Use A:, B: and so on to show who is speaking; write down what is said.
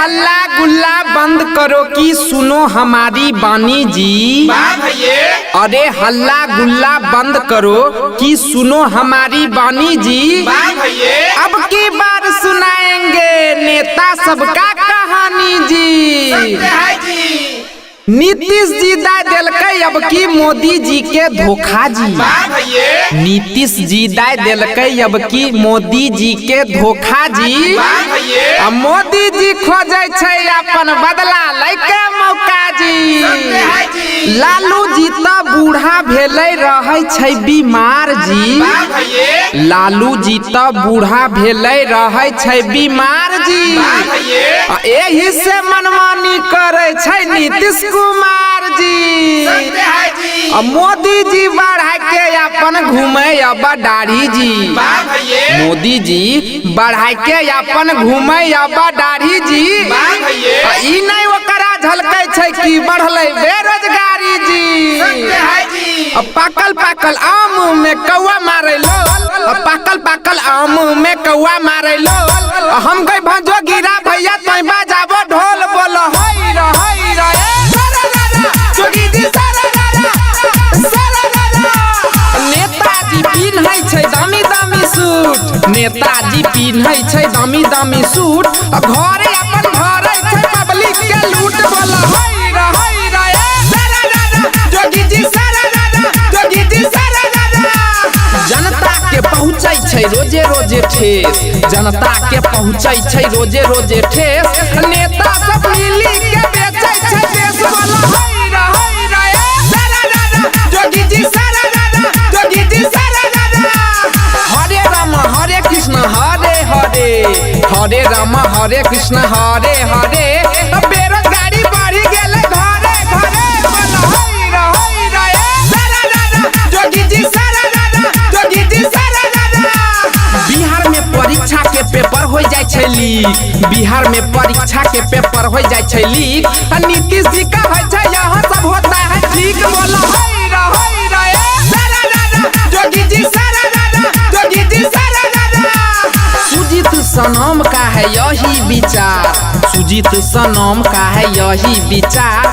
A: हल्ला गुल्ला बंद करो कि सुनो हमारी बानी जी। अरे हल्ला गुल्ला बंद करो कि सुनो हमारी बानी जी। अब की बार सुनाएंगे नेता सबका कहानी जी। नीतीश जी दाय दिलकै अब की मोदी जी के धोखा जी। नीतीश जी दाय दिलकै अब की मोदी जी के धोखा जी। अब मोदी जी खोजे छै अपन बदला लैके मौका जी। लालू जी तो बूढ़ा भेले रहे छै बीमार जी। लालू जी तो बूढ़ा भेले रहे छै बीमार जी। एही से मनमानी करे छै नीतीश कुमार जी। मोदी जी बढ़ा के अपन घूमे अब दाढ़ी जी। मोदी जी बढ़ा के अपन घूमे अब दाढ़ी जी। ई नहीं ओकरा झलकै छै कि बढ़ले बेरोजगारी जी। पाकल पाकल आम में कौआ मारे लो। पाकल पाकल आम में कौआ मारे लो। हम गई भंजो गिरा भैया तोय बजाबो ढोल बोलो होई रे होई रे। नेताजी पिन्है छै दामी दामी सूट। नेताजी पिन्है छै दामी दामी सूट। घरे अपन घरे छै पब्लिक के लूट बोला होई रे होई रे। जोगी जी सारा जोगी जी सारा। जनता के पहुँचै छै रोजे रोजे ठेस। जनता के पहुँचै छै रोजे रोजे ठेस। नेता सब मिली के बेचै छै देश बोला होई रे होई रे। जोगी जी सारा जोगी जी सारा। हरे राम हरे कृष्ण हरे हरे। हरे राम हरे कृष्ण हरे हरे। बेरोजगारी बढ़ी गेले घरे घरे बोला होई रे होई रे। जोगी जी सारा जोगी जी सारा। बिहार में परीक्षा के पेपर हो जाए छै लीक। बिहार में परीक्षा के पेपर हो जाए छै लीक। नीतीश जी का है छै यहाँ सब होता है ठीक बोला होई रे होई रे। जोगी जी सारा जोगी जी सारा। सुजीत सनम का है यही विचार। सुजीत सनम का है यही विचार।